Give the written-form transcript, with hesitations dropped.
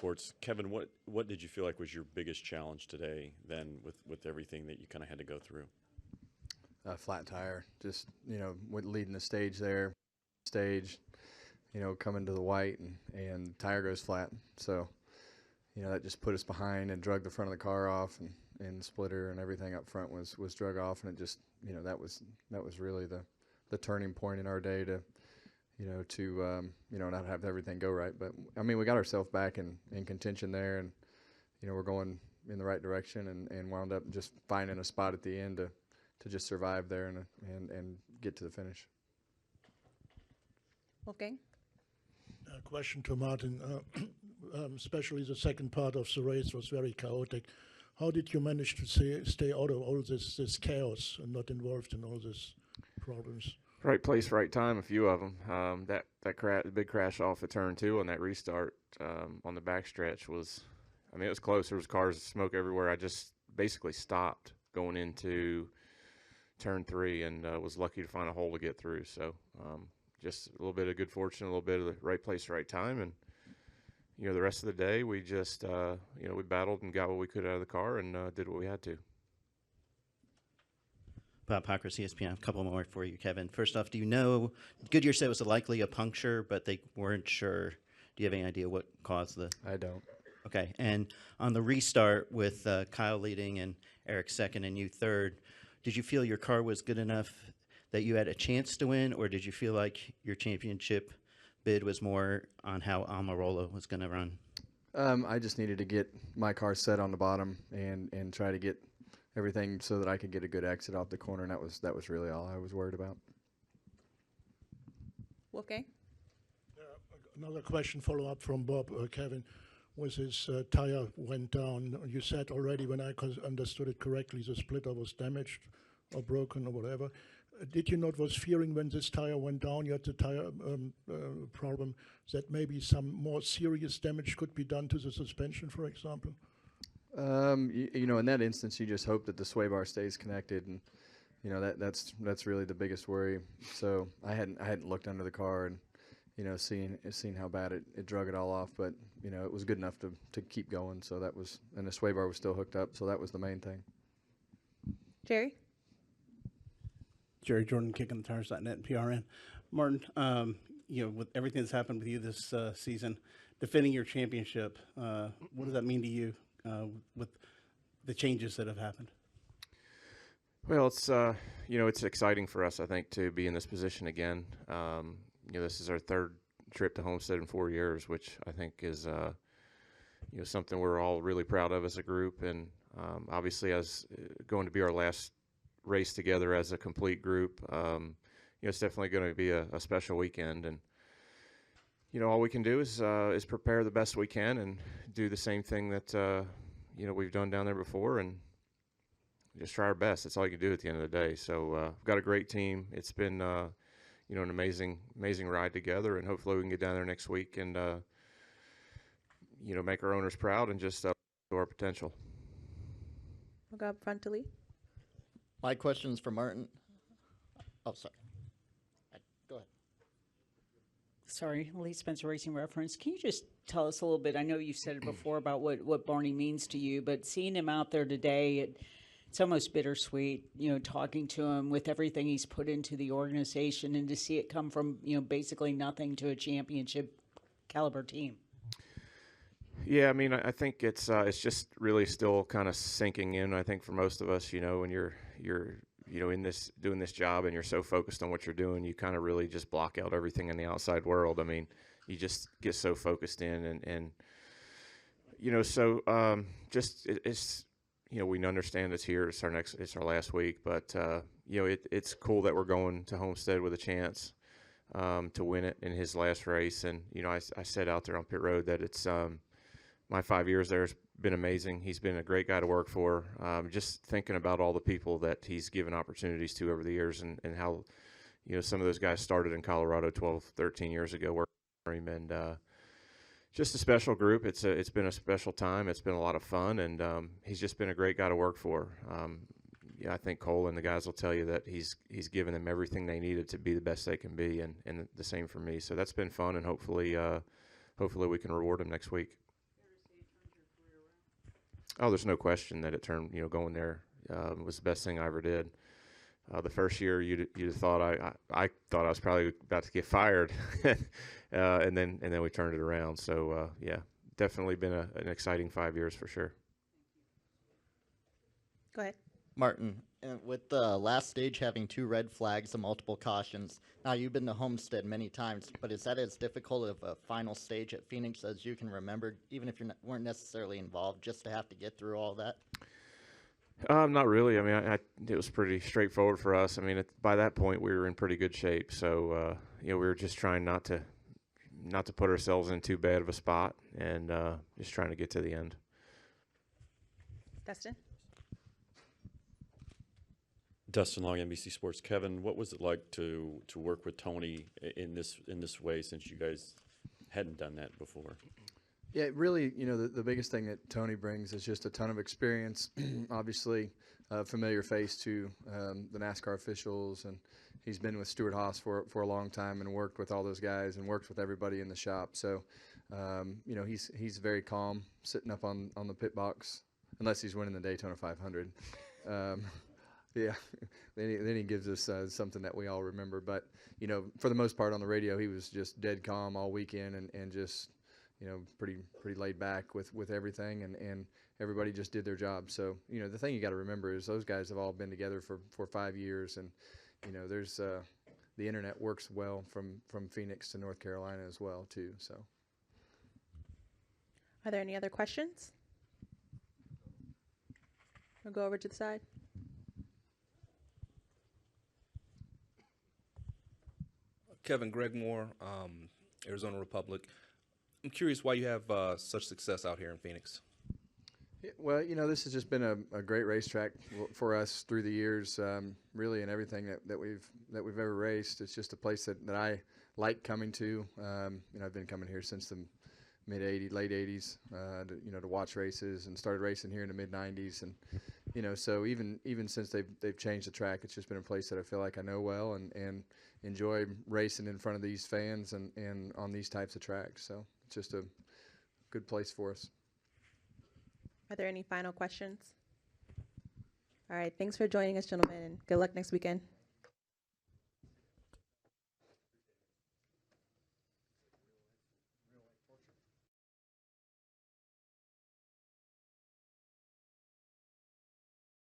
Motorsports. Kevin, what did you feel like was your biggest challenge today then with everything that you kind of had to go through? Flat tire, just, leading the stage there, coming to the white and the tire goes flat. So, that just put us behind and drug the front of the car off, and the splitter and everything up front was drug off. And it just, that was really the turning point in our day to not have everything go right. But I mean, we got ourselves back in contention there, and, we're going in the right direction, and wound up just finding a spot at the end to just survive there and get to the finish. Wolfgang? Question to Martin. Especially the second part of the race was very chaotic. How did you manage to stay out of all this chaos and not involved in all these problems? Right place, right time, a few of them. The big crash off at turn 2 on that restart on the backstretch was, it was close. There was cars, smoke everywhere. I just basically stopped going into turn 3 and was lucky to find a hole to get through. So just a little bit of good fortune, a little bit of the right place, right time. And, the rest of the day we just, we battled and got what we could out of the car and did what we had to. Bob Hocker, ESPN. A couple more for you, Kevin. First off, do you know, Goodyear said it was likely a puncture, but they weren't sure. Do you have any idea what caused the? I don't. Okay. And on the restart with Kyle leading and Eric second and you third, did you feel your car was good enough that you had a chance to win, or did you feel like your championship bid was more on how Almirola was going to run? I just needed to get my car set on the bottom and try to get everything so that I could get a good exit off the corner, and that was really all I was worried about. Wolfgang? Another question, follow up from Bob. Kevin, was his tire went down? You said already, when I understood it correctly, the splitter was damaged or broken or whatever. Did you not was fearing when this tire went down, you had the tire problem, that maybe some more serious damage could be done to the suspension, for example? In that instance, you just hope that the sway bar stays connected, and that's really the biggest worry. So I hadn't looked under the car and seen how bad it drug it all off, but it was good enough to keep going. So that was, and the sway bar was still hooked up, so that was the main thing. Jerry? Jerry Jordan, KickingTheTires.net and PRN. Martin, with everything that's happened with you this season, defending your championship, what does that mean to you with the changes that have happened? Well, it's exciting for us, I think, to be in this position again. This is our third trip to Homestead in 4 years, which I think is, something we're all really proud of as a group. And obviously, as going to be our last race together as a complete group, it's definitely going to be a special weekend. And all we can do is prepare the best we can and do the same thing that we've done down there before, and just try our best. That's all you can do at the end of the day. So we've got a great team. It's been an amazing ride together, and hopefully we can get down there next week and make our owners proud and just to our potential. We'll go up front to Lee. My question's for Martin. Oh, sorry. Go ahead. Sorry, Lee Spencer Racing Reference. Can you just tell us a little bit? I know you said it before about what Barney means to you, but seeing him out there today, it's almost bittersweet, talking to him with everything he's put into the organization, and to see it come from, basically nothing to a championship caliber team. Yeah, I think it's just really still kind of sinking in. I think for most of us, when you're in doing this job and you're so focused on what you're doing, you kind of really just block out everything in the outside world. You just get so focused in, and it's we understand it's here. It's our last week, but it's cool that we're going to Homestead with a chance to win it in his last race. And I said out there on pit road that it's my 5 years there has been amazing. He's been a great guy to work for. Just thinking about all the people that he's given opportunities to over the years, and how some of those guys started in Colorado 12, 13 years ago working for him, and just a special group. It's been a special time. It's been a lot of fun, and he's just been a great guy to work for. I think Cole and the guys will tell you that he's given them everything they needed to be the best they can be, and the same for me. So that's been fun, and hopefully we can reward him next week. Oh, there's no question that it turned, going there was the best thing I ever did. The first year, you'd thought I thought I was probably about to get fired, and then we turned it around. So yeah, definitely been an exciting 5 years for sure. Go ahead. Martin, with the last stage having 2 red flags and multiple cautions, now you've been to Homestead many times, but is that as difficult of a final stage at Phoenix as you can remember, even if you weren't necessarily involved, just to have to get through all that? Not really. I mean, it was pretty straightforward for us. I mean, by that point, we were in pretty good shape. So, we were just trying not to put ourselves in too bad of a spot, and just trying to get to the end. Dustin? Dustin Long, NBC Sports. Kevin, what was it like to work with Tony in this way, since you guys hadn't done that before? Yeah, really, the biggest thing that Tony brings is just a ton of experience. Obviously, a familiar face to the NASCAR officials, and he's been with Stewart Haas for a long time and worked with all those guys and worked with everybody in the shop. So, he's very calm sitting up on the pit box, unless he's winning the Daytona 500. Yeah, then he gives us something that we all remember. But, for the most part on the radio, he was just dead calm all weekend and just, pretty laid back with everything, and everybody just did their job. So, the thing you got to remember is those guys have all been together for 5 years, and, there's the internet works well from Phoenix to North Carolina as well, too. So, Are there any other questions? We'll go over to the side. Kevin, Greg Moore, Arizona Republic. I'm curious why you have such success out here in Phoenix. yeah, well, this has just been a great racetrack for us through the years, really, in everything that we've ever raced. It's just a place that I like coming to. I've been coming here since the late 80s, to watch races, and started racing here in the mid 90s, and so even since they've changed the track, it's just been a place that I feel like I know well and enjoy racing in front of these fans and on these types of tracks. So it's just a good place for us. Are there any final questions? All right. Thanks for joining us, gentlemen, and good luck next weekend.